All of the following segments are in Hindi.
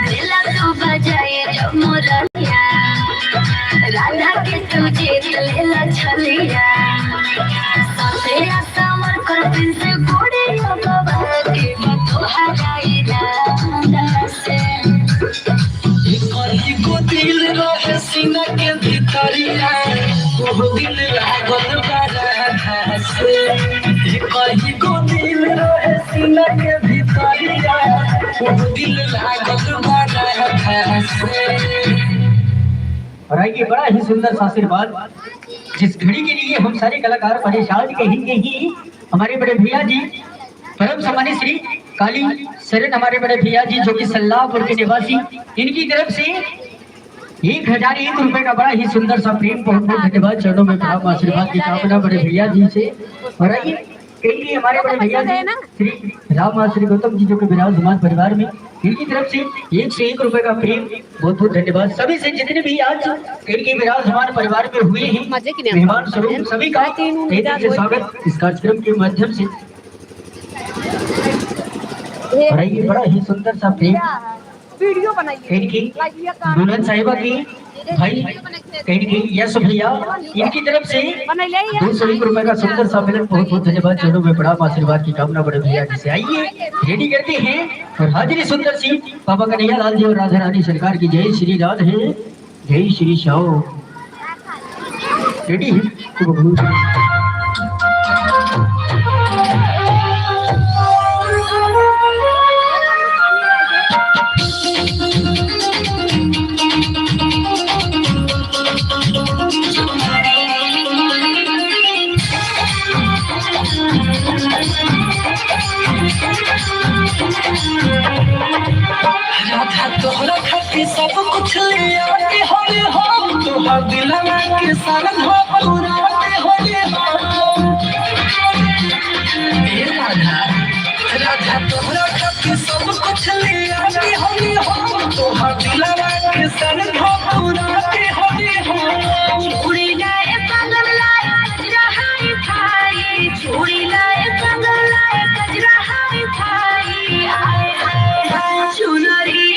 दिला तू बजाए जो मुरलिया राधा के तुझे लेला छलिया सफेरा समर कर दिन से गोड़े बाबा के तो हराई ना से कहीं को दिल रहे सीना के भीतरिया वो दिल लागल बारा से कहीं को दिल रहे सीना के भीतरिया वो दिल लागल बारा से। और आइए बड़ा ही सुंदर सा आशीर्वाद जिस घड़ी के लिए हम सारे कलाकार परेशान कहेंगे ही हमारे बड़े भैया जी परम सम्मानित श्री काली शरण हमारे बड़े भैया जी जो कि सल्लाहपुर के निवासी इनकी तरफ से 1001 रुपए का बड़ा ही सुंदर सा प्रेम बहुत बहुत धन्यवाद चरणों में प्रणाम आशीर्वाद की कामना बड़े भैया जी से। और आइए कहेंगे हमारे बड़े भैया जी श्री राम श्री गौतम जी जो कि विराजमान परिवार में इनकी तरफ से 101 रुपए का प्रेम बहुत बहुत धन्यवाद। सभी से जितने भी आज इनके विराजमान परिवार में हुए हैं मेहमान स्वरूप सभी का स्वागत इस कार्यक्रम के माध्यम से। और ये बड़ा ही सुंदर सा प्रेम वीडियो बनाइए इनकी दुल्हन साहिबा की भाई इनकी यश भैया इनकी तरफ से 201 रुपए का सुंदर सा मिलन बहुत बहुत धन्यवाद चरणों में प्रणाम आशीर्वाद की कामना बड़े भैया जी से। आइए रेडी करते हैं और हाजिरी सुंदर सी बाबा कन्हैया लाल जी और राधा रानी सरकार की जय श्री राधे जय श्री श्याम। रेडी राधा तोहरा खातिर सब कुछ ले आते होले हो तोहर दिलवा के सारा धोप उड़ाते होले हो। राधा तोहरा खातिर सब कुछ ले आते होले हो तोहर दिलवा के सारा धोप उड़ाते होले हो। उड़ी जाए पागल लाए कजरा हाय भाई छोड़ी लाए पागल लाए कजरा हाय भाई आए हाय चुनरी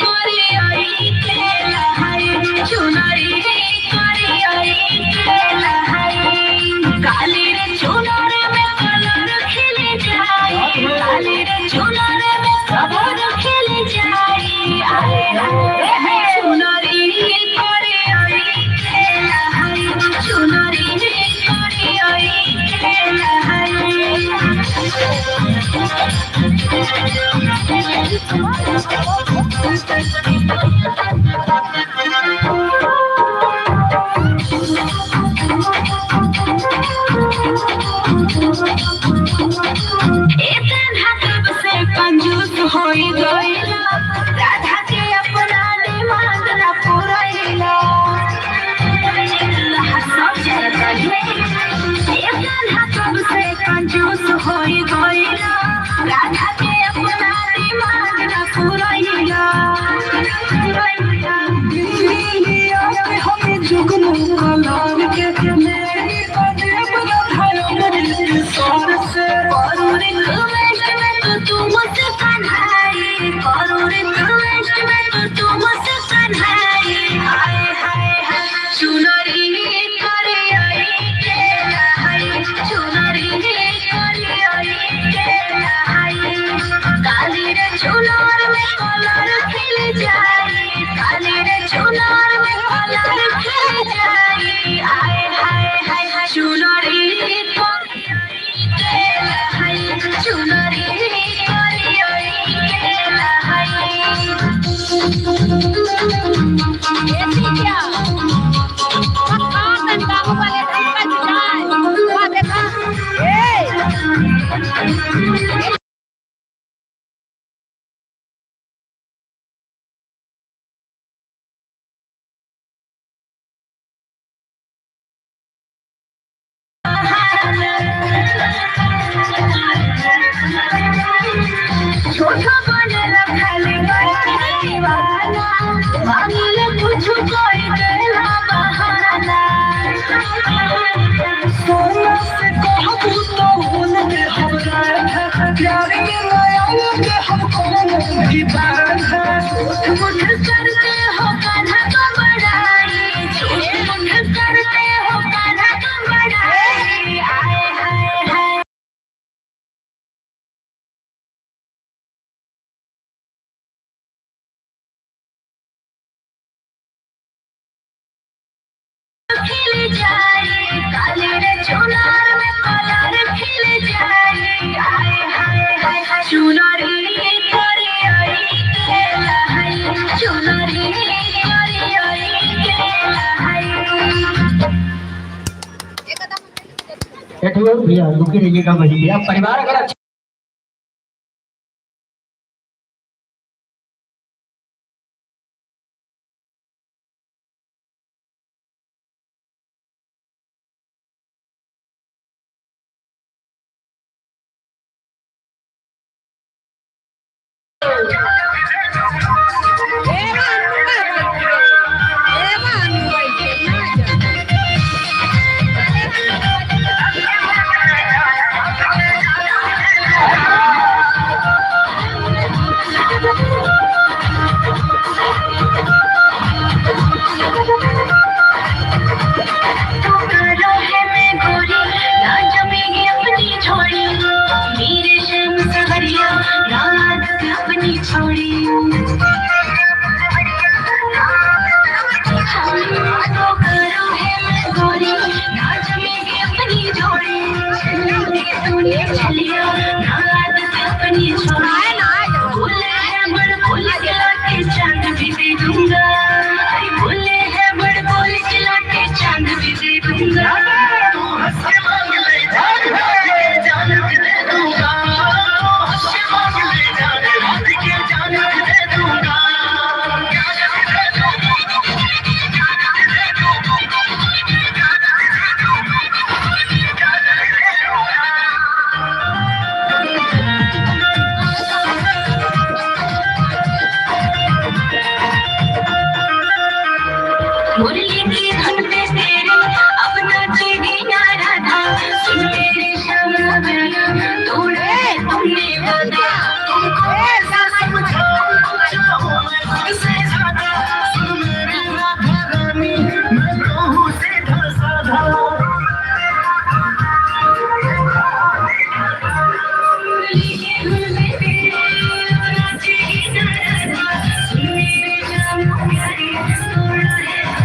कोरी आई केला हाय चुनरी कोरी आई केला हाय काली रे चुनर में कलर खिले जाए काली रे चुनर में कलर खिले जाए आए हाय चुनरी कोरी आई केला हाय चुनरी कोरी आई केला हाय कंजूस होई गईला राधा के अपना डिमांड ना पुरैला सब चलता से कंजूस होई गईला राधा के अपना डिमांड ना पुरैला हमें जुगनू कलार के मेरी अजब राधा मेरी सार से छोटा बनेला खाली दीवाना मांगले कुछ कोई देला बहाना सोना से कहबू तो भूल दे हमरा प्यार के नया के हम भी बाधा मुठ करते हो कान्हा को बड़ाई, झूठ मुठ करते हो कान्हा को बड़ाई। आए हाय हाय खिल जाए, काले रे चुनार में कलर खिल जाए। आए हाय हाय हाय चुनरी करे आई के लहई, चुनरी करे आई के लहई। एक और भैया रुके रहिएगा वही आप परिवार अगर अच्छा मुरली की धुन पे तेरे अब नाचेगी ना राधा, सुन मेरे श्याम गाना तोड़े तुमने वादा, तुमको ऐसा समझाऊं इससे ज्यादा सुन मेरी राधा रानी मैं कहूँ सीधा साधा मुरली की धुन पे तेरे अब नाचेगी ना राधा, सुन मेरे श्याम गाना तोड़े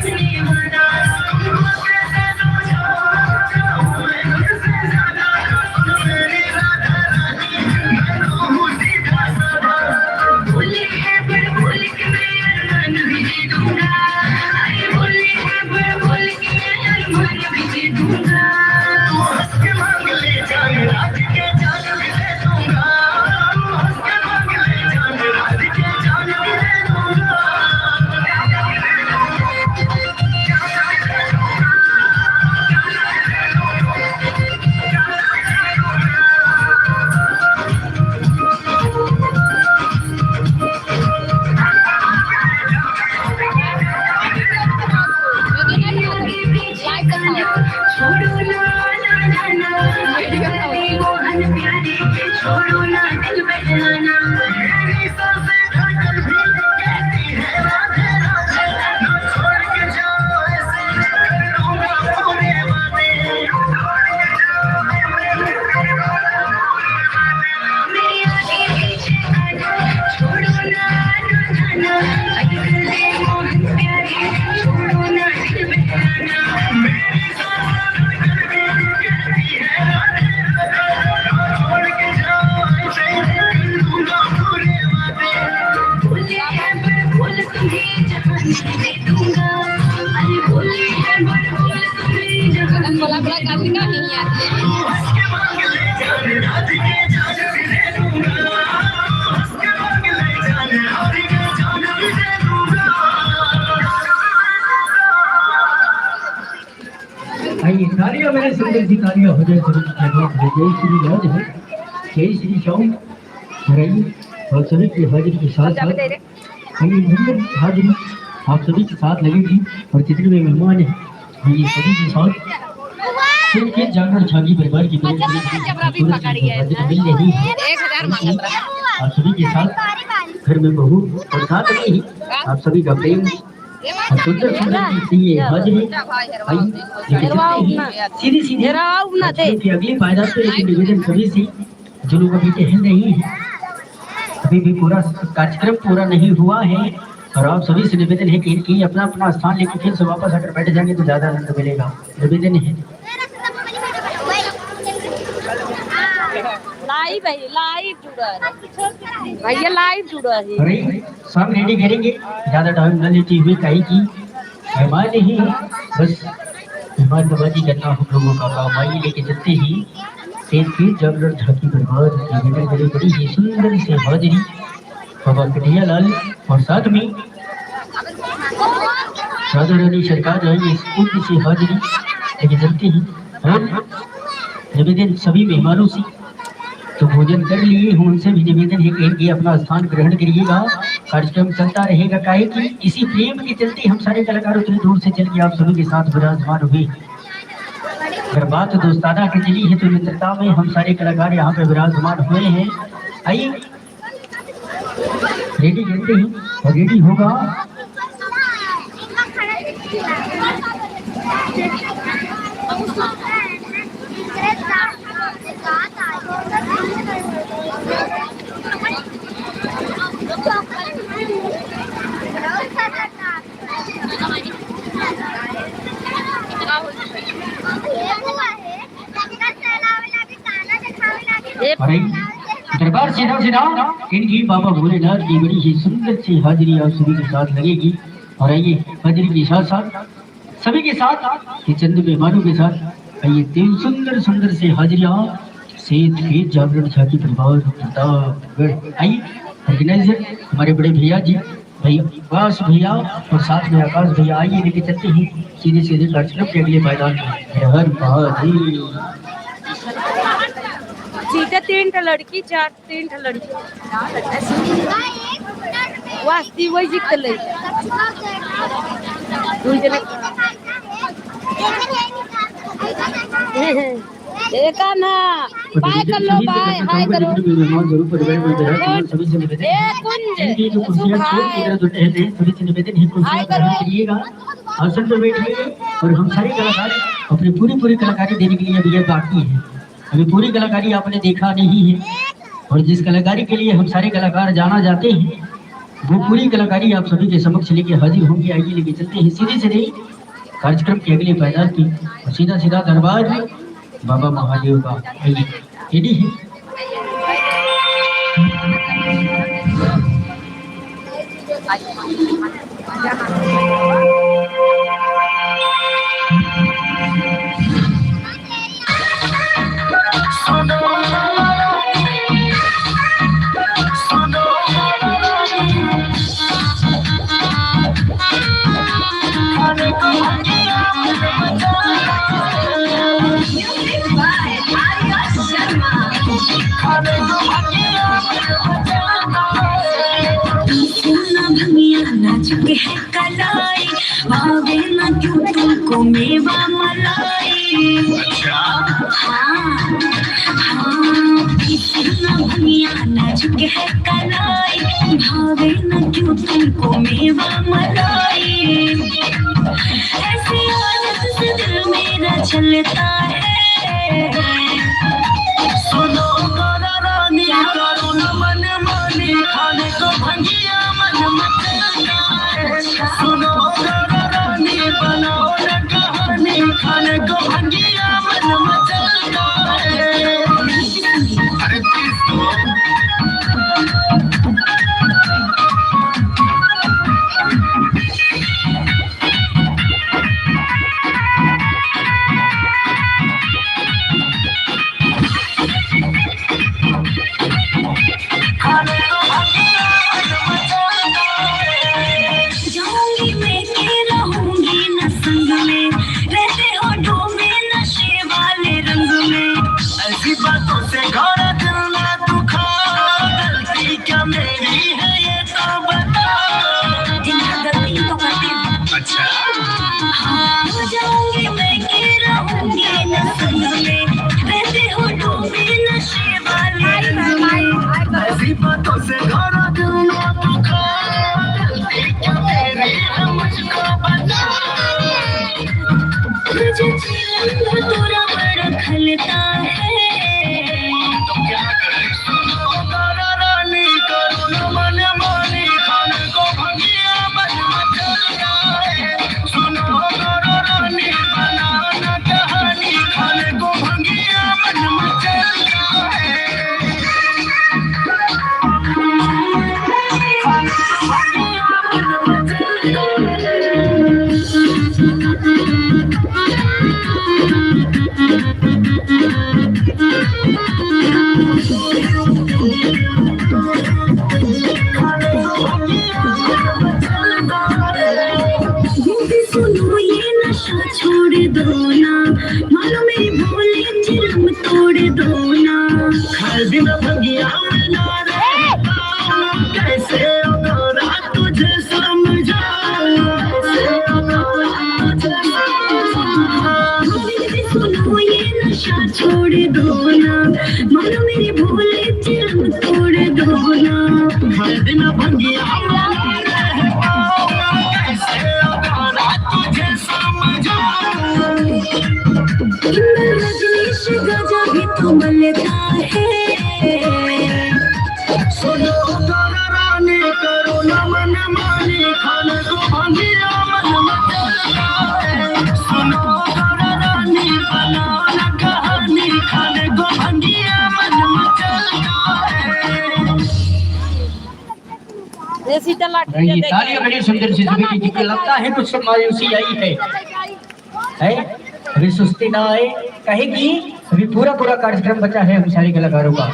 तुमने वादा, तुमको ऐसा समझाऊं इससे ज्यादा सुन मेरी राधा रानी मैं कहूँ सीधा साधा बोले है बड़ बोल के मैं अरमान भी दे दूंगा, अरे बोले है बड़ बोल के मैं अरमान भी दे दूंगा। तू हंस के मांग ले जान रात के जान भी दे दूंगा, तू हंस के मांग ले जान रात के जान भी दे दूंगा। छोड़ो ना दिल बहलाना, मेरी सांसें धड़कन भी कहती है राधे राधे, ना छोड़ के जाओ ऐसे कर लूंगा पूरे वादे। मेरे आगे पीछे आना, छोड़ो ना जाना, अटकल दे मोहन प्यारे, छोड़ो ना दिल बहलाना। मेरी सांसें धड़कन भी कहती है राधे राधे, ना छोड़ के जाओ ऐसे कर लूंगा पूरे वादे। बोले है बड़ बोल तुम्हें जहान दे दूंगा, अरे बोले है बड़ बोल तुम्हें जहान बोला बोला काफी का नहीं आते तू हंस के मांग ले जान रात के जान भी दे दूंगा, तू हंस के मांग ले जान रात के जान भी दे दूंगा। आइए तालियां मेरे सुंदर सी तालियां हो जाए जरूर जगह जय श्री राधे है जय श्री श्याम हराइए और सभी की हाजिरी के साथ साथ आइए नंबर हाजिरी आप सभी के साथ लगेगी और जितने भी मेहमान हैं आइए सभी के साथ फिर जाकर छागी परिवार की अच्छा, जब रवि पकड़ गया है। मिल रही है 1000 मांगा था। आप सभी के साथ घर में बहू और साथ में ही आप सभी का प्रेम और सुंदर सुंदर सी ये हाजिरी आई लेके चलते हैं सीधी सीधी की अगली पायदान पे एक निवेदन सभी से जो लोग अभी टहल नहीं है, अभी भी पूरा कार्यक्रम पूरा नहीं हुआ है और आप सभी से निवेदन है कि अपना अपना स्थान लेकर फिर से वापस अगर बैठ जाएंगे तो ज्यादा आनंद मिलेगा। निवेदन है लाइव जुड़ा है भैया, लाइव जुड़ा है। अरे सब रेडी करेंगे, ज्यादा टाइम न लेते हुए कहीं की मेहमान नहीं बस मेहमान नवाजी करना हम लोगों का काम। आइए लेके चलते ही सेठ की जागरण झांकी बर्बाद बड़ी बड़ी ही सुंदर से हाजिरी बाबा कन्हैया लाल और साथ में राधा रानी सरकार आई इस पूर्ण सी हाजिरी लेके चलते हैं। और निवेदन सभी मेहमानों से तो भोजन कर लिए हूँ उनसे भी निवेदन है कि अपना स्थान ग्रहण करिएगा। कार्यक्रम चलता रहेगा काहे कि इसी प्रेम के चलते हम सारे कलाकार उतनी दूर से चल के आप सभी के साथ विराजमान हुए। अगर बात दोस्ताना की चली है तो मित्रता में हम सारे कलाकार यहाँ पे विराजमान हुए हैं। आइए रेडी करते हैं और रेडी होगा दरबार सीधा सीधा इनकी बाबा भोलेनाथ की बड़ी ही सुंदर सी हाजिरी आप सभी के साथ लगेगी। और आइए हाजिरी के साथ साथ सभी के साथ ये चंद मेहमानों के साथ आइए 3 सुंदर सुंदर से हाजिरियाँ सेठ के जागरण झांकी प्रभाव प्रतापगढ़। आइए ऑर्गेनाइजर हमारे बड़े भैया जी भैया वास भैया और साथ में आकाश भैया आइए लेके चलते हैं सीधे सीधे कार्यक्रम के अगले मैदान में। हर महादेव सीधा 3 लड़की 3 लड़की वास्ती वही जितले देखा ना बाय कर लो बाय हाय करो जरूर परिवार में जरूर सभी से निवेदन है कि जो कुर्सियां इधर उधर है सभी से निवेदन है कुर्सियां ग्रहण करिएगा, आसन पर बैठिए। और हम सारे कलाकार अपनी पूरी कलाकारी देने के लिए अभी बाकी है, अभी पूरी कलाकारी आपने देखा नहीं है और जिस कलाकारी के लिए हम सारे कलाकार जाना जाते हैं वो पूरी कलाकारी आप सभी के समक्ष लेके हाजिर होंगे। आइए लेके चलते हैं सीधे सीधे कार्यक्रम के अगले पायदान की और सीधा सीधा दरबार बाबा महादेव का। आइए रेडी है नाजुक है कलाई भावे न क्यों तुमको मेवा मलाई। नाजुक है कलाई भावे न क्यों तुमको मेवा मलाई। ऐसी आदत से दिल मेरा चलता है। सुनो रानी करो न मन मानी खाने को भंगिया मन मत। सुनो रानी बनाओ न कहानी खाने को भंगिया मन मचलता है। बातों से घर हर दिन भंगिया कैसे अखाड़ा तुझे समझाऊं। रजनीश गजा भी तो मलता है। सुनो तारा रानी करो न मन मानी खाने को भंगिया मन मचलता है। सुनो तारा रानी बनाओ न कहानी खाने को भंगिया मन मचलता है। देसी चला ये तालियां बड़ी सुंदर सी सुनी जी, लगता है कुछ मायूसी आई है? अभी सुस्ती ना आए कहेगी। अभी पूरा कार्यक्रम बचा है हम सारे कलाकारों का।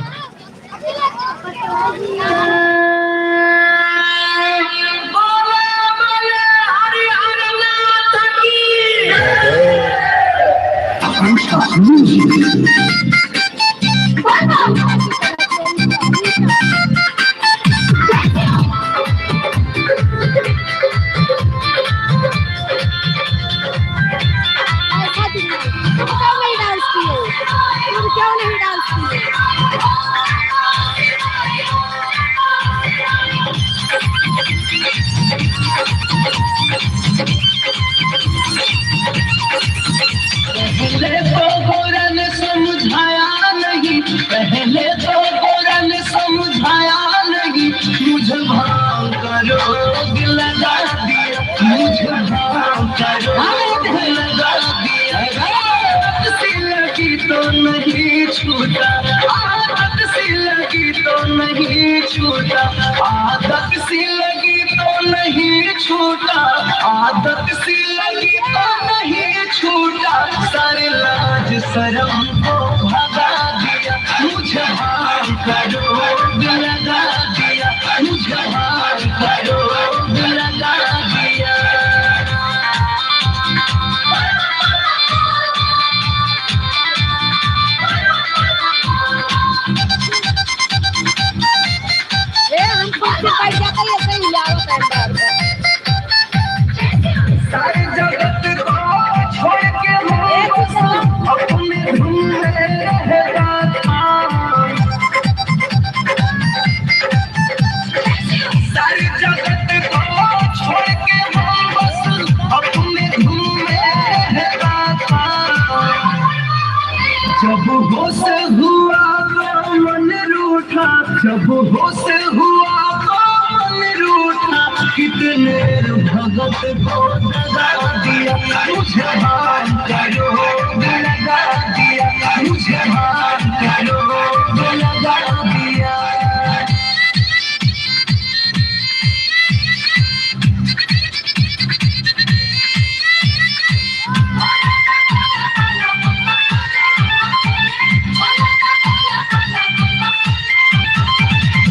क्यों नहीं डांस किए? पहले तो गोरा ने समझाया नहीं, पहले तो गोरा ने समझाया नहीं, मुझे भाव का रोग लगा दिया, मुझे भाव का रोग लगा दिया। आदत सी लगी तो नहीं छूटा, आदत सी लगी तो नहीं छूटा, आदत सी लगी तो नहीं छूटा, आदत सी लगी तो नहीं छूटा। सारे लाज शर्म को भगा दिया, मुझे भाव का रोग लगा दिया, मुझे भाव का रोग लगा दिया। हमको पैसा का ये कहीं लाओ सारी जगत को छोड़ के अपने धुन में रहता था। सारी जगत को छोड़ के हम बस अपने धुन में रहता था। जब होश हुआ तो मन रूठा, जब होश हुआ तो मन रूठा, कितने भगत को दगा दिया, मुझे भान का रोग लगा दिया, मुझे भान का रोग लगा दिया।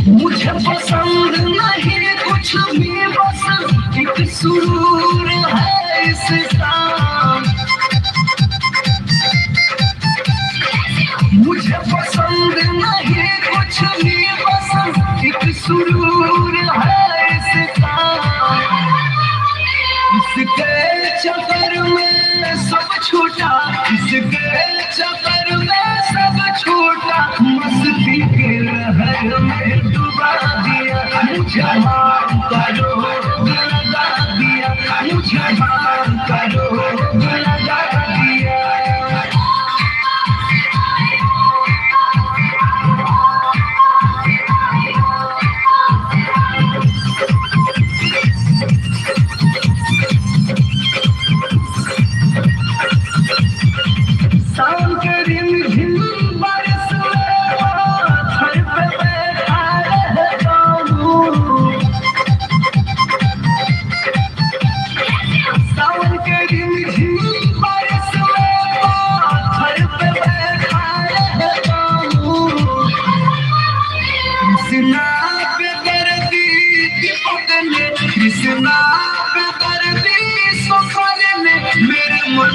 मुझे पसंद नहीं कुछ भी, बस एक सुरूर है इसका। मुझे पसंद नहीं कुछ भी, बस एक सुरूर है इसका। इसके चक्कर में सब छूटा, इसके चक्कर में सब छूटा, मस्ती के लहर में डुबा दिया, मुझे भान का रोग लगा दिया, मुझे भान का रोग लगा दिया। सावन के रिमझिम बारिश में पत्थर पे बैठा रहता हूँ। सावन के रिमझिम बारिश में पत्थर पे बैठा रहता हूँ। कृष्णा पे दर्दी दीपक ने, कृष्णा पे दर्दी सुखल ने, मेरे मन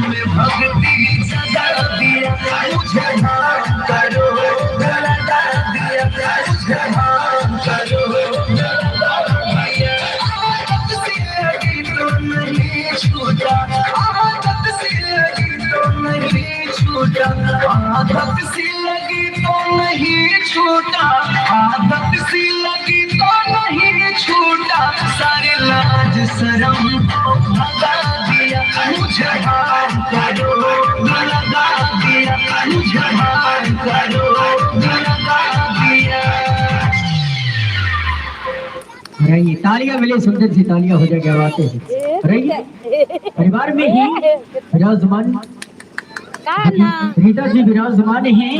में भक्ति जगा दिया, मुझे भान का रोग लगा दिया, मुझे भान का रोग लगा दिया। आदत सी लगी तो नहीं छूटा, आदत सी लगी तो नहीं छूटा, आदत सी लगी तो नहीं छूटा, आदत सी लगी रहिए तालियां मिले, सुंदर सी तालियां हो जाए, क्या बात है। रहिए परिवार में ही विराजमान रीता जी विराजमान हैं,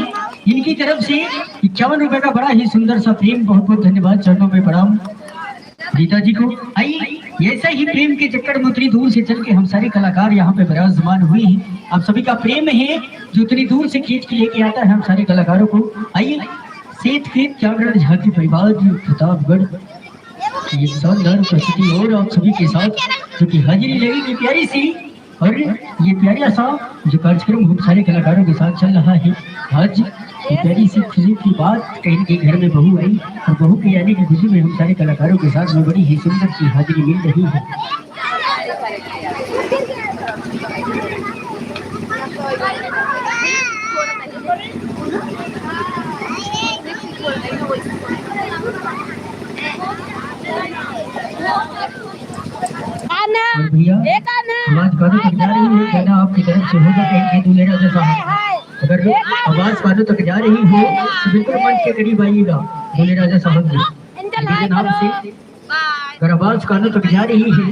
इनकी तरफ से 51 रुपए का बड़ा ही सुंदर सा प्रेम, बहुत बहुत धन्यवाद, चरणों में प्रणाम रीता जी को। आइए ऐसा ही प्रेम के चक्कर में उतनी दूर से चल के हम सारे कलाकार यहाँ पे विराजमान हुए हैं। आप सभी का प्रेम है जो उतनी दूर से खींच के लेके आता है हम सारे कलाकारों को। आइए सेठ खेत जागरण झांकी परिवार प्रतापगढ़ ये शानदार उपस्थिति और आप सभी के साथ जो कि हाजिरी लगेगी प्यारी सी, और ये प्यारा सा जो कार्यक्रम हम सारे कलाकारों के साथ चल रहा है। आज ये प्यारी सी खुशी की बात कहीं के घर में बहू आई, और बहू के आने की खुशी में हम सारे कलाकारों के साथ में बड़ी ही सुंदर सी हाजिरी मिल रही है। भैया आवाज कानों तक जा रही है, कहना आपकी तरफ से होगा कहीं दूल्हे राजा साहब। अगर आवाज कानों तक जा रही हो तो बिल्कुल मंच के करीब आइएगा दूल्हे राजा साहब जी। आपसे अगर आवाज कानों तक जा रही है,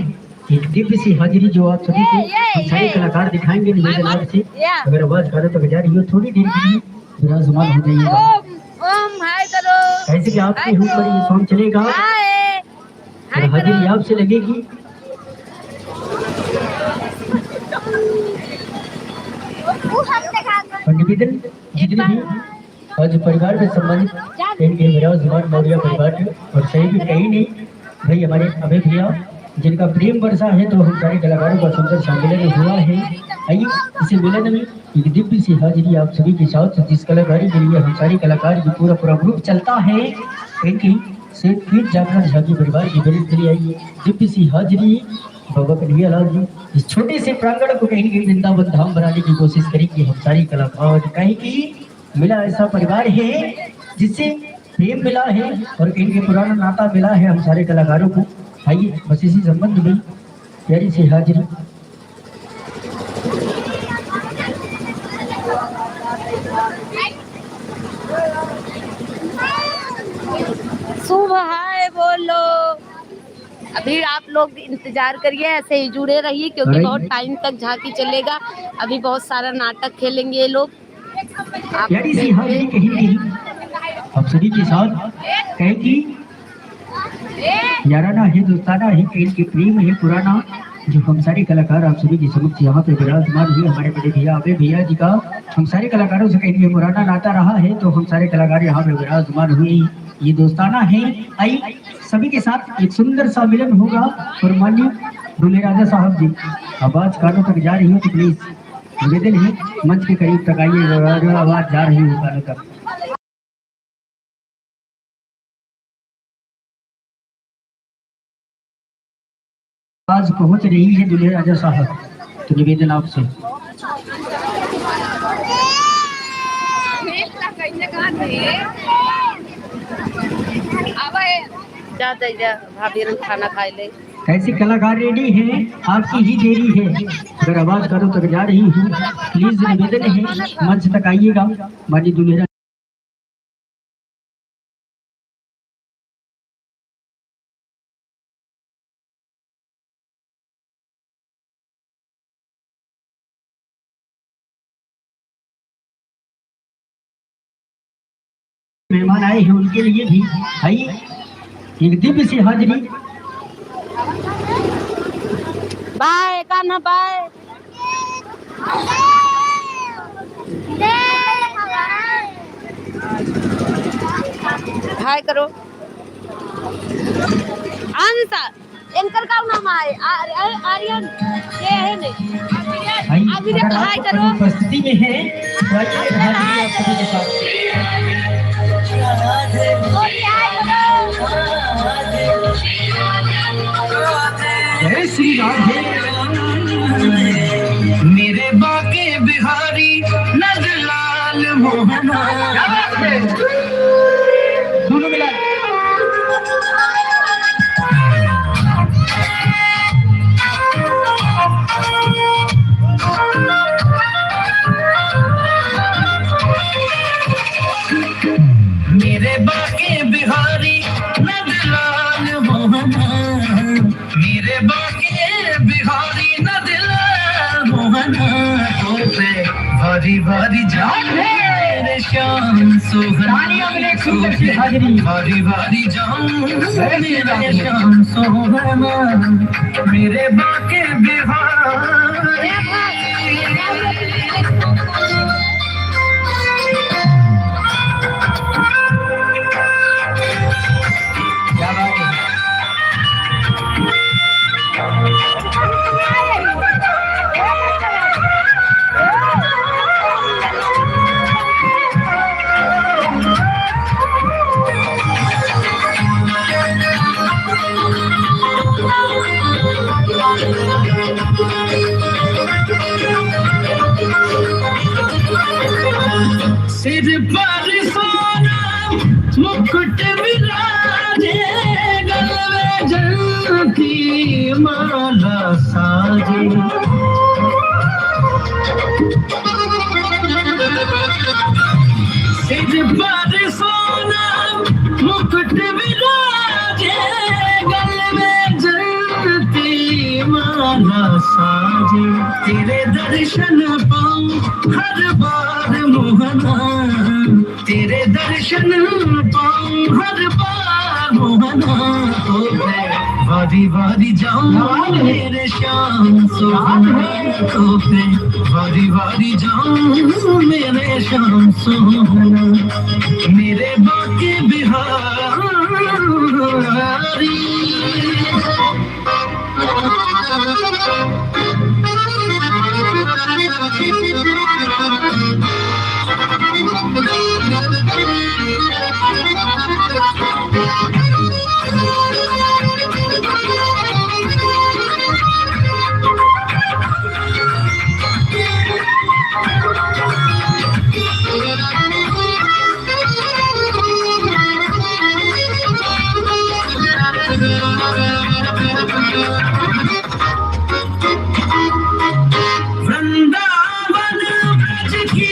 एक दिव्य सी हाजिरी जो आप सभी को हम सारे कलाकार दिखाएंगे निवेदन आपसे। अगर आवाज कानों तक जा रही हो थोड़ी देर के लिए विराजमान हो जाइएगा। कैसे कि आपके ऊपर ये सॉन्ग चलेगा, हाजिरी आपसे लगेगी। और निवेदन जितने भी आज परिवार में संबंधित इनके विराजमान मौर्य परिवार के और सही भी कहीं नहीं भाई हमारे अभय भैया जिनका प्रेम वर्षा है, तो हम सारे कलाकारों का सुंदर सम्मेलन हुआ है। आइए इसी मिलन में एक दिव्य सी हाजिरी आप सभी के साथ, जिस कलाकारी के लिए हम सारे कलाकार की पूरा ग्रुप चलता है, इनकी सेठ जागरण झांकी परिवार की गरीब के लिए आइए दिव्य सी हाजिरी बाबा कन्हैया लाल जी इस छोटे से प्रांगण को कहीं कहीं वृंदावन धाम बनाने की कोशिश करेंगे हम सारी कलाकार। कहीं की मिला ऐसा परिवार है जिससे प्रेम मिला है और कहीं के पुराना नाता मिला है हम सारे कलाकारों को। आइए बस इसी संबंध में प्यारी सी हाजिरी। सुबह है बोलो, अभी आप लोग इंतजार करिए, ऐसे ही जुड़े रहिए क्योंकि बहुत टाइम तक झांकी चलेगा। अभी बहुत सारा नाटक खेलेंगे ये लोग। प्यारी सी हाजिरी कहीं नहीं आप सभी के साथ कहे कि याराना है दोस्ताना है, कहीं के प्रेम है पुराना, जो हम सारे कलाकार आप सभी के समक्ष यहाँ पे विराजमान हुए। हमारे बड़े भैया अभय भैया जी का हम सारे कलाकारों से कहीं पुराना नाता रहा है, तो हम सारे कलाकार यहाँ पे विराजमान हुए। ये दोस्ताना है। आई सभी के साथ एक सुंदर सा मिलन होगा। और माननीय दूल्हे राजा साहब जी आवाज कानों तक जा रही हो तो प्लीज निवेदन है मंच के करीब तक आइए, आवाज जा रही हो कानों तक। आवाज पहुंच रही है दूल्हे राजा साहब, तो निवेदन आपसे। भाभी खाना खाए ले। कैसे कलाकार रेडी हैं, आपकी ही देरी है। अगर आवाज करो तक जा रही हूँ प्लीज निवेदन है मंच तक आइएगा। माननीय दूल्हे मेहमान आए हैं उनके लिए भी आइए एक दिव्य सी हाजिरी। Bye Kanha bye. हाय करो आंसा इनकर का नाम है आर्यन ये है नहीं अभी तक हाय करो उपस्थिति में है हाजिरी आप सभी के साथ। जय श्री राधे मेरे बाके बिहारी नंदलाल मोहना दोनों मिला। मेरे बाके बिहारी नंदलाल मोहना मोहना तो पे भारी भारी जान मेरे श्याम सोहना भारी भारी जान मेरे श्याम सोहना मेरे बाके बिहार सिर पर सोना मुकुट विराजे गल में जलती माला साजे सिर पर सोना मुकुट विराजे गल में जलती माला साजे तेरे दर्शन पाऊं हर बार मोहना तेरे दर्शन पाऊं हर बार मोहना तो मैं वारी वारी जाऊं मेरे श्याम सोहना तो मैं वारी वारी जाऊं मेरे श्याम सोहना मेरे बाके बिहारी वृंदावन ब्रज की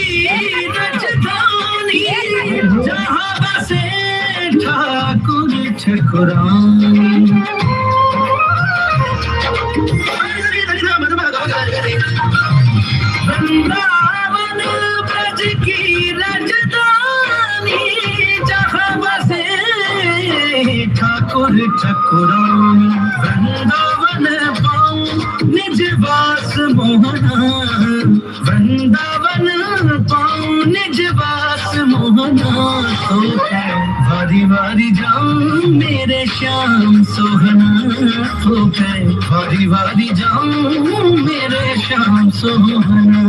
राजधानी जहाँ बसे ठाकुर ठकुरानी वृंदावन ब्रज की राजधानी जहाँ बसे ठाकुर ठकुरानी वृंदावन पाऊं निज वास मोहना वृंदावन पाऊं निज वास मोहना तो वारी वारी जाऊं मेरे श्याम सोहना तो वारी वारी जाऊं मेरे श्याम सोहना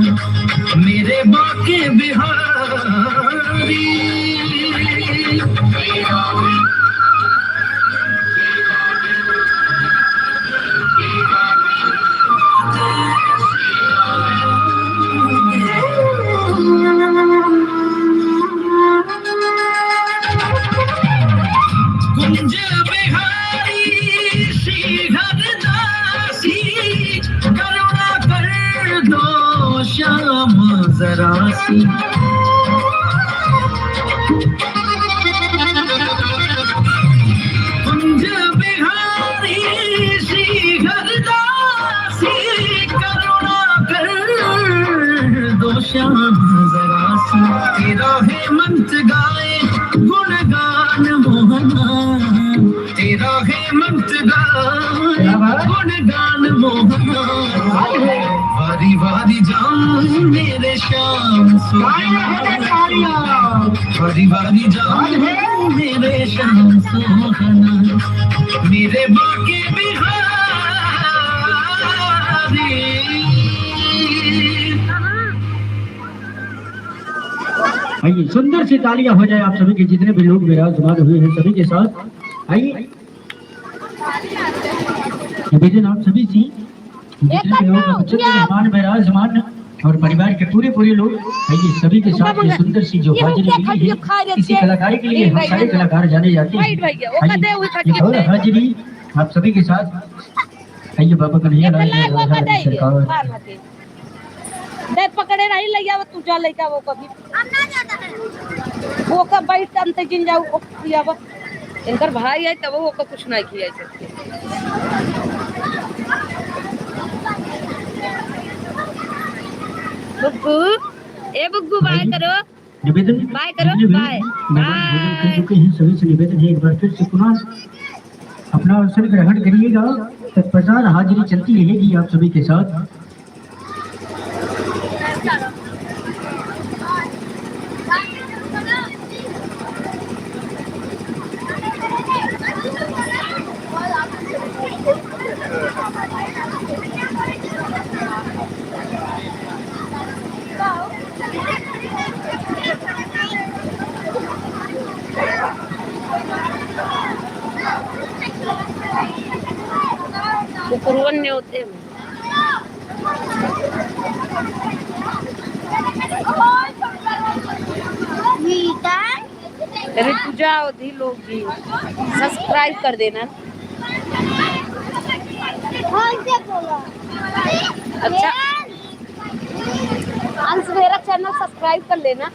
मेरे बाके बिहारी कुंज बिहारी श्री हरदासी करुणा कर दो श्याम जरा सी कुंज बिहारी श्री हरदासी करुणा कर दो श्याम जरा सी तेरा हेमंत गाए गुणगान मोहना तेरा हेमंत गाए गुणगान मोहना वारी वारी जाऊं मेरे श्याम सोहना वारी वारी जाऊं मेरे श्याम सोहना मेरे बाके बिहारी आइए सुंदर सी तालियां हो जाए आप सभी के जितने भी लोग विराजमान हुए हैं सभी के साथ आइए निवेदन आप सभी से जितने भी लोग बच्चे मेहमान विराजमान और परिवार के पूरे लोग आइए सभी के साथ ये सुंदर सी जो हाजिरी मिली है इसी कलाकारी के लिए हम सारे कलाकार जाने जाते हैं आइए हाजिरी आप सभी के साथ आइए बाबा कन्हैया लाल सरकार दे पकड़े नहीं लिया वो तुझा लेका वो कभी वो का बैठ अंत जिन जाऊ वो किया वो इनकर भाई है तब वो का कुछ नहीं किया सकते बुग्गू, ए बुग्गू बाय करो, निवेदन बाय करो, बाय कर चुके हैं। सभी से निवेदन है एक बार फिर से पुनः अपना अवसर ग्रहण करिएगा। तत्पश्चात हाजिरी चलती रहेगी आप सभी के साथ। कुकुरवन होते हैं। ऋतुजा अवधि लोग भी सब्सक्राइब कर देना। अच्छा अंश मेरा चैनल सब्सक्राइब कर लेना।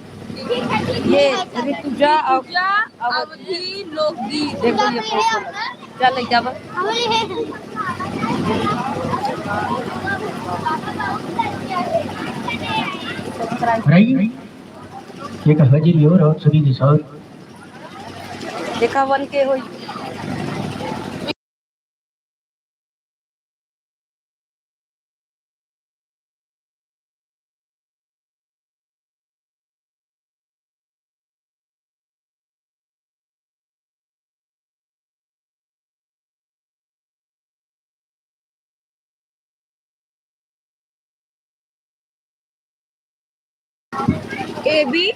ये ऋतुजा अवधि लोकगीत देखो ये चल जाब एक हाजिरी और आप सभी के साथ देखा वन के हो। ए बी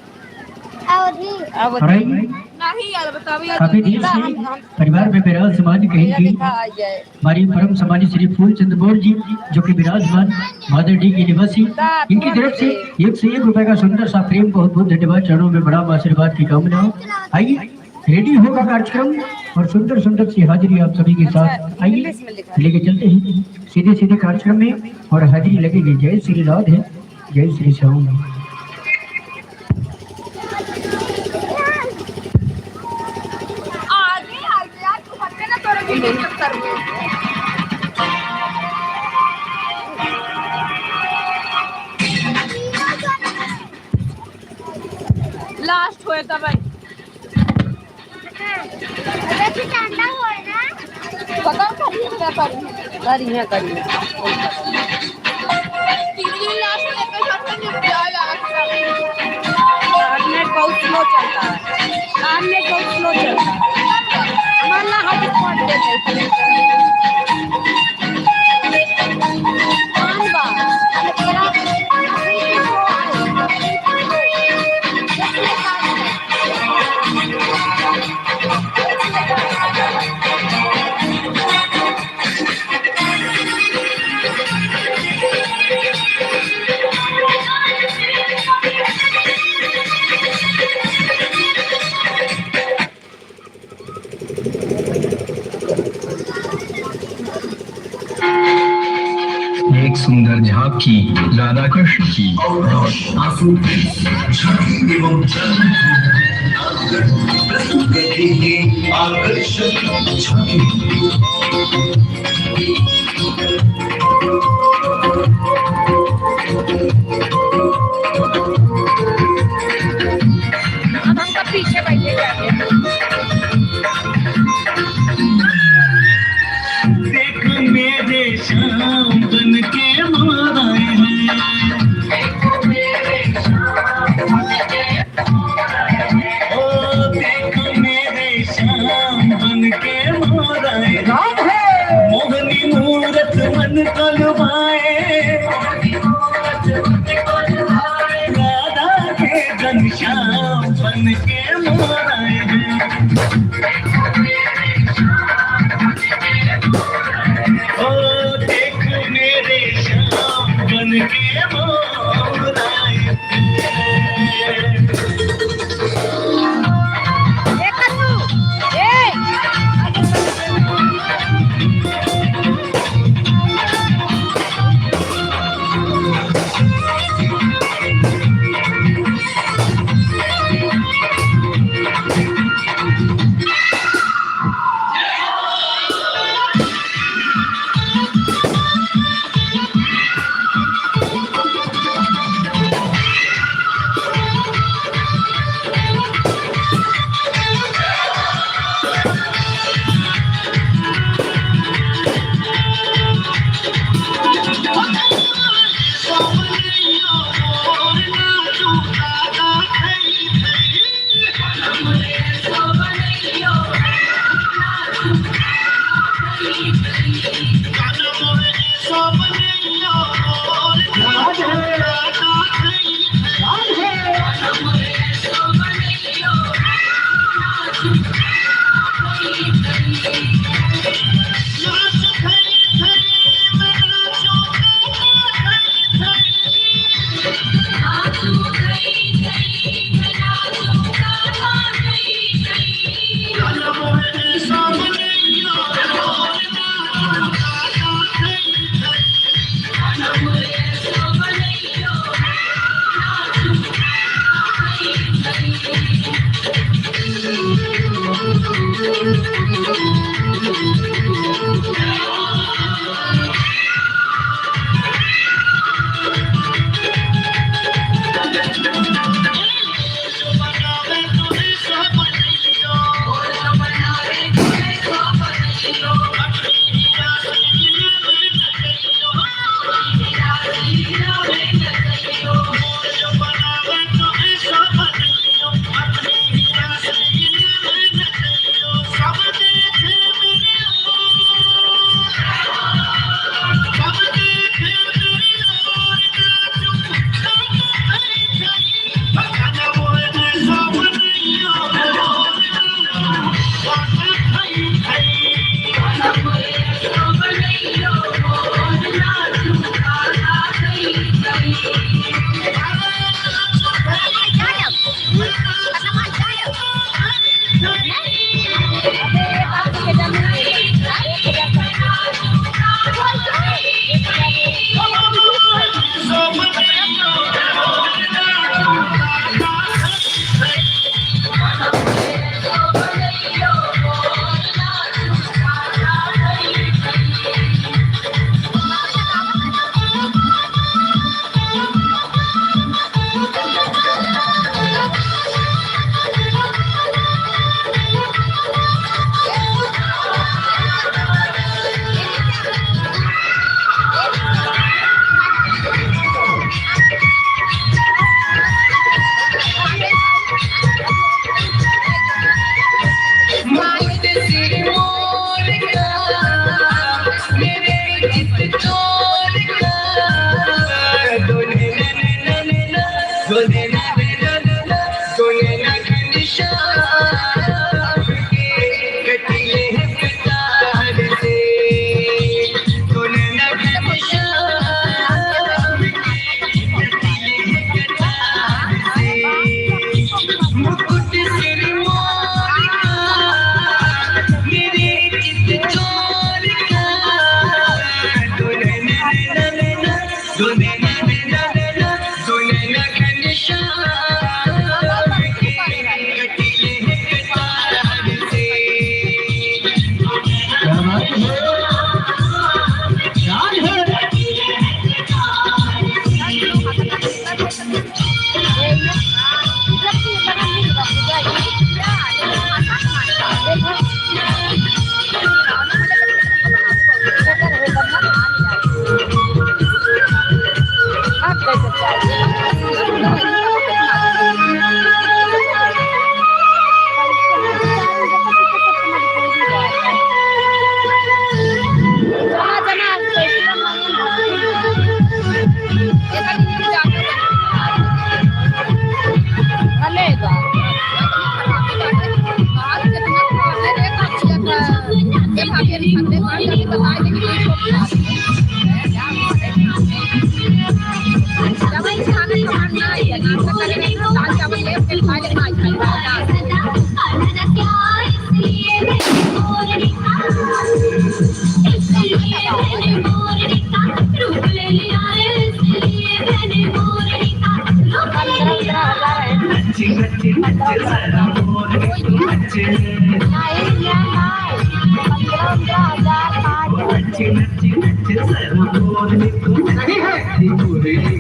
काफी देर से परिवार में विराज समाज कहेंगे हमारी परम समाजी श्री फूलचंद गौर जी जो कि विराजमान मादरडी के निवासी, इनकी तरफ से 101 रुपए का सुंदर सा प्रेम बहुत बहुत धन्यवाद। चरणों में बड़ा आशीर्वाद की कामना। आइए रेडी होगा कार्यक्रम और सुंदर सुंदर सी हाजिरी आप सभी के साथ। आइए लेके चलते हैं सीधे सीधे कार्यक्रम में और हाजिरी लगेगी। जय श्री राधे, जय श्री श्याम। लास्ट होए था भाई पता करिए क्या करिए नेट बहुत स्लो चलता है। नेट बहुत स्लो चलता है। हमारा हॉटस्पॉट देते एक सुंदर झांकी राधा कृष्ण की आंसू झांकी एवं प्रस्तुत करेंगे आकर्षक झांकी। अब हम पीछे बैठे जाते हैं। देख मेरे श्याम बन के मोराए हैं, ओ देख मेरे श्याम बन के मोराए हैं। मोहनी मूरत मन को लुभाए, राधा के घनश्याम बन के मोराए हैं। ओ देख मेरे श्याम बन के मोराए हैं।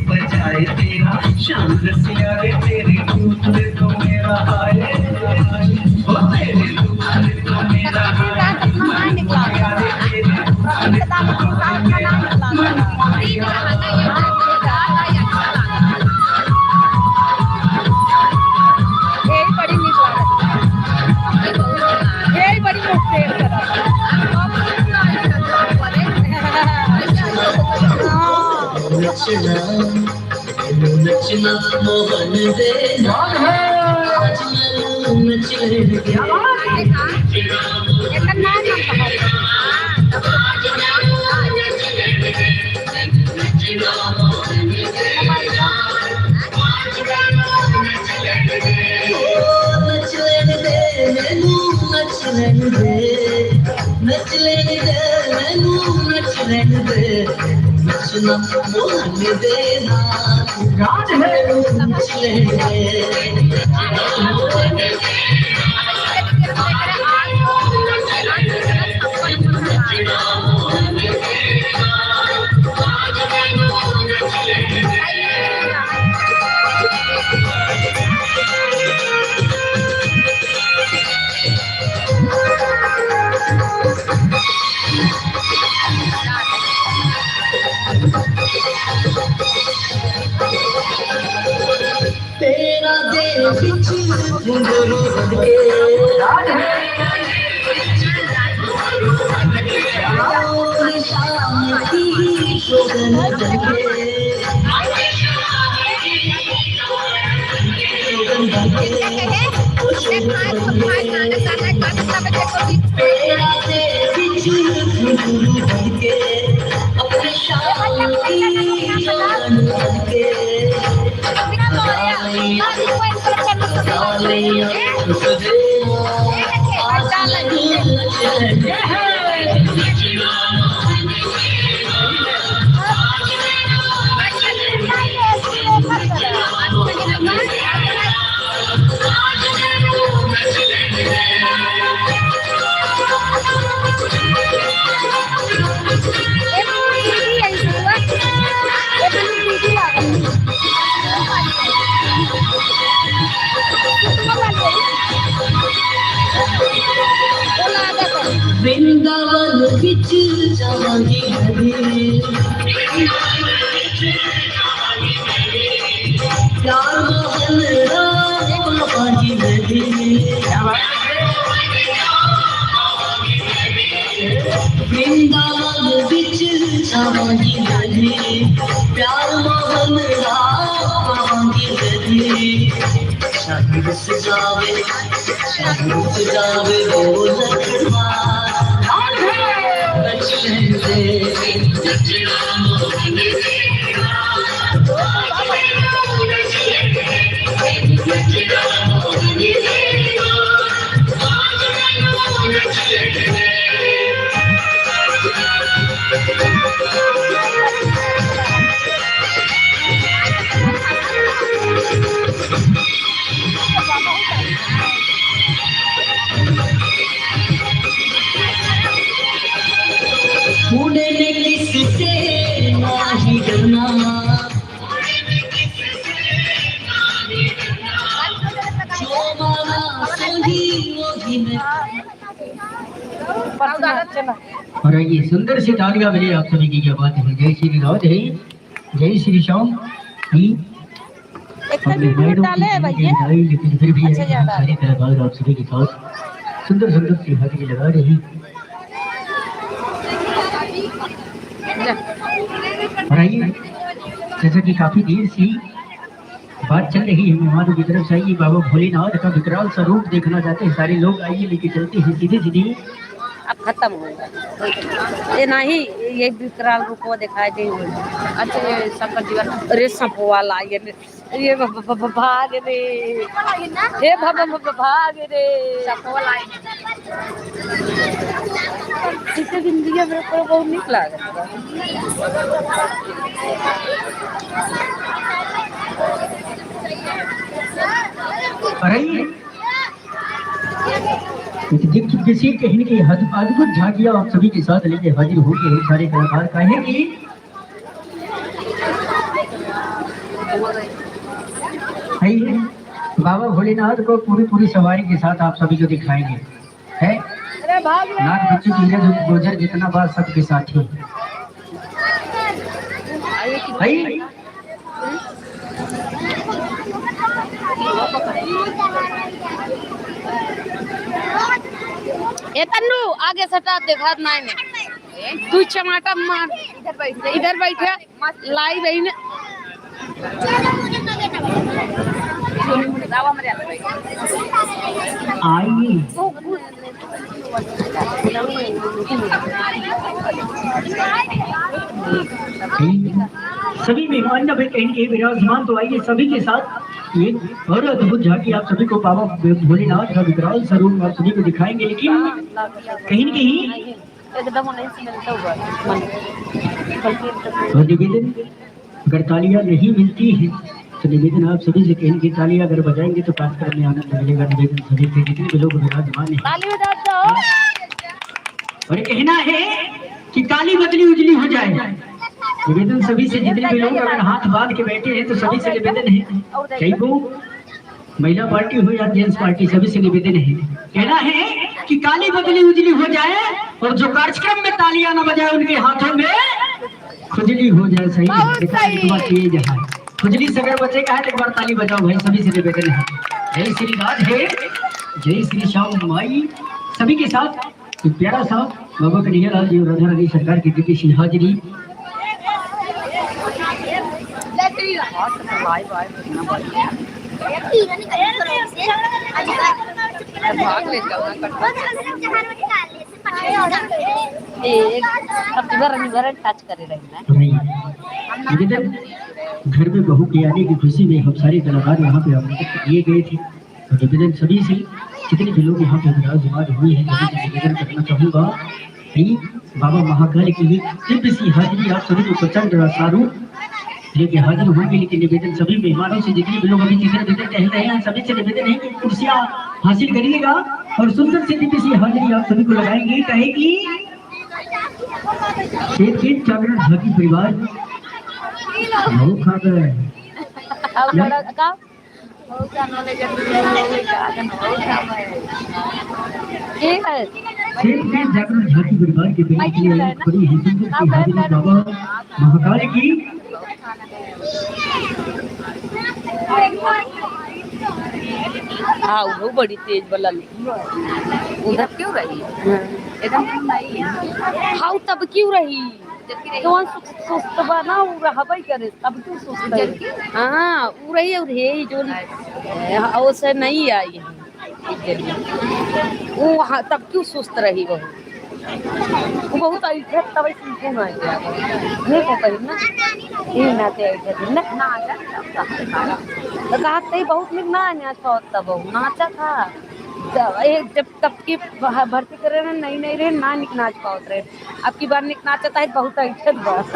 बजाए तेरा शाम रसिया रे तेरे दूध को मेरा हाय ओ तेरे दूध को मेरा बड़ी नचना नचना मोहन दे आज मैं नच नचना मोहन देना राज है नच तेरा दिल बिच घुंघरू के राज है और शाम की शोभन के तेरा दिल बिच घुंघरू के अपने शाम की शोभन के वृंदावन बिच जावांगी प्यार मोहन राम पाजी नदी वृंदावन बिच जावांगी नदी प्यार मोहन राम पाजी नदी शाहिद सजावे बोल बूढ़े ने किससे नहीं डरना जो माना सही वही में और ये सुंदर सी तालियां मिली आप सभी की क्या बात है। जय श्री राम जय श्री श्याम की लेकिन फिर भी सारी तरह आप सभी के साथ सुंदर सुंदर सी हाथी लगा रही। और आइए जैसा कि काफी देर से बात चल रही है मेहमानों की तरफ से, आइए बाबा भोलेनाथ का विकराल स्वरूप देखना चाहते हैं सारे लोग। आइए लेके चलते हैं सीधे सीधे। अब खत्म होगा ये नहीं, ये विकराल रूप वो दिखाई दे। अच्छा ये शंकर जीवन अरे सब वाला ये भाग रे हे भाग रे सब वाला इससे जिंदगी मेरे को बहुत निक लगा। अरे किसी कहीं की अद्भुत झांकियां आप सभी के साथ लेके हाजिर हो गए सारे कलाकार। कहें कि बाबा भोलेनाथ को पूरी सवारी के साथ आप सभी को दिखाएंगे है। नाथ बच्चों की गुजर जितना बात सबके साथ ही ये तन्नू आगे सटा देखा नहीं तू टमाटर मार इधर बैठे लाई बहन आइए सभी मेहमान न कहीं के विराजमान तो आइए सभी के साथ ये और अद्भुत झांकी आप सभी को बाबा भोलेनाथ का विकराल स्वरूप आप सभी को दिखाएंगे, लेकिन कहीं न कहीं एकदम नहीं मिलता हुआ और निवेदन अगर तालियां नहीं मिलती है तो निवेदन आप सभी से कहें कि तालियां अगर बजाएंगे तो कार्यक्रम में आनंद मिलेगा। निवेदन सभी के जितने भी लोग विराजमान हैं ताली बजा दो और कहना है कि ताली बदली उजली हो जाए। निवेदन सभी से जितने भी लोग अगर हाथ बांध के बैठे हैं तो सभी से निवेदन है, चाहे वो महिला पार्टी हो या जेंट्स पार्टी, सभी से निवेदन है, कहना है कि ताली बदली उजली हो जाए और जो कार्यक्रम में तालियां न बजाए उनके हाथों में खुजली हो जाए। सही एक बार ये जहाँ खुजली से अगर बचेगा है तो एक बार ताली बजाओ भाई, सभी से निवेदन है। जय श्री राधे, जय श्री श्याम माई। सभी के साथ एक प्यारा सा बाबा कन्हैया लाल जी और राधा रानी सरकार की दिव्य सी हाजिरी। टच करे रहना निवेदन घर में बहू के आने की खुशी में हम सारे कलाकार यहाँ पे आमंत्रित किए गए थे और निवेदन सभी से जितने भी लोग यहाँ पे विराजमान हुए हैं सभी से निवेदन करना चाहूँगा कि बाबा महाकाल की दिव्य सी हाजिरी आप सभी को प्रचंड सारूप लेके हाजिर होंगे। लेकिन निवेदन सभी मेहमानों से जितने भी लोग अभी जिधर जिधर टहल रहे हैं सभी से निवेदन है कि कुर्सियाँ हासिल करिएगा और सुंदर से दिव्य सी हाजिरी आप सभी को लगाएंगे। कहेगी खेत जागरण झांकी परिवार खा गए जागरण झांकी परिवार के बड़ी ही सुंदर सी हाजिरी बाबा महाकाल की। हाँ वो बड़ी तेज बल्ला उधर क्यों रही एकदम हाँ तब क्यों रही तो सुस्त बना हवाई करे तब क्यों सुस्त हाँ वो रही और है जो उसे नहीं आई वो हाँ तब क्यों सुस्त रही वो बहुत ऐसे तब सीखे ना नहीं को करी ना ये ना ते ऐसे ना तो कहा ते बहुत निक ना नाचा तब नाचा था जब तब की भर्ती करे ना नहीं रहे ना निक नाच पाओ रहे अब की बार निक नाचता है बहुत ऐसे बस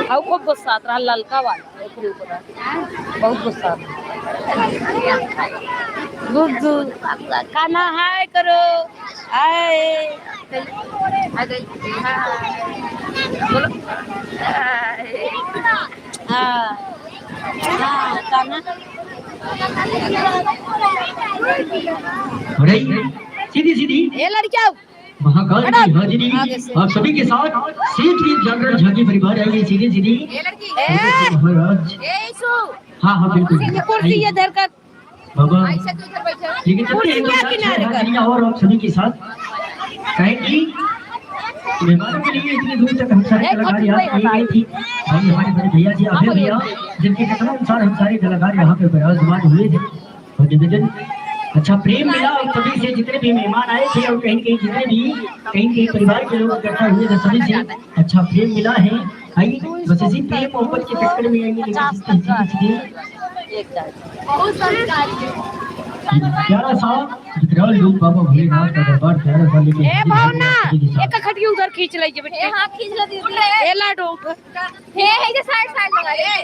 और खूब गुस्सा रहा ललका वाला बहुत गुस्सा गुज्जू खाना हाय करो हाय बोलो हाँ हाँ खाना सीधी सीधी ये लड़कियाँ महाकाल की हाजिरी आप सभी के साथ सीधी जागरण झांकी परिवार आइए सीधी सीधी महाराज। हाँ हाँ बिल्कुल कुर्सी इधर कर बाबा लेकिन चलते और आप सभी के साथ कहेंगी मेहमानों के लिए इतनी दूर तक हम सारे कलाकार यहाँ आई थी भाई हमारे बड़े भैया जी अभय भैया जिनके कथन अनुसार हम सारे कलाकार यहाँ पे विराजमान हुए थे और निवेदन अच्छा प्रेम मिला और सभी से जितने भी मेहमान आए थे और कहीं कहीं जितने भी कहीं परिवार के लोग इकट्ठा हुए थे सभी से अच्छा प्रेम मिला है। आइए बस इसी प्रेम मोहब्बत के चक्कर में आएंगे प्यारा सा विकराल रूप बाबा भोलेनाथ का दरबार प्यारा सा लेके ए भावना एक खटिया उधर खींच ले बेटे हां खींच ले दीदी ए लाडो हे जे साइड साइड लगा ले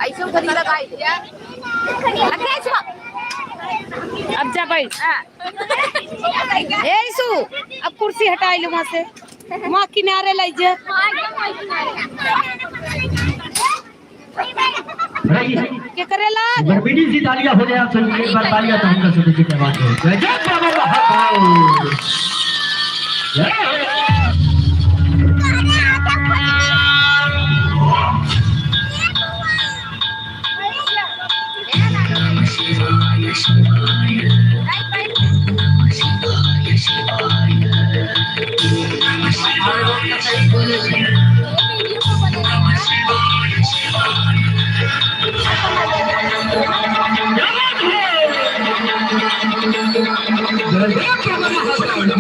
ऐसे उधर लगाई खींच अब जा बैठ ए इसु अब कुर्सी हटा ले वहां से वहां किनारे ले जा क्या करेला बड़ी सी तालियां हो जाए आप सभी एक बार तालियां तो हम कर सकते हैं बात है जय बाबा महाकाल शिवाय गले पे महाकाल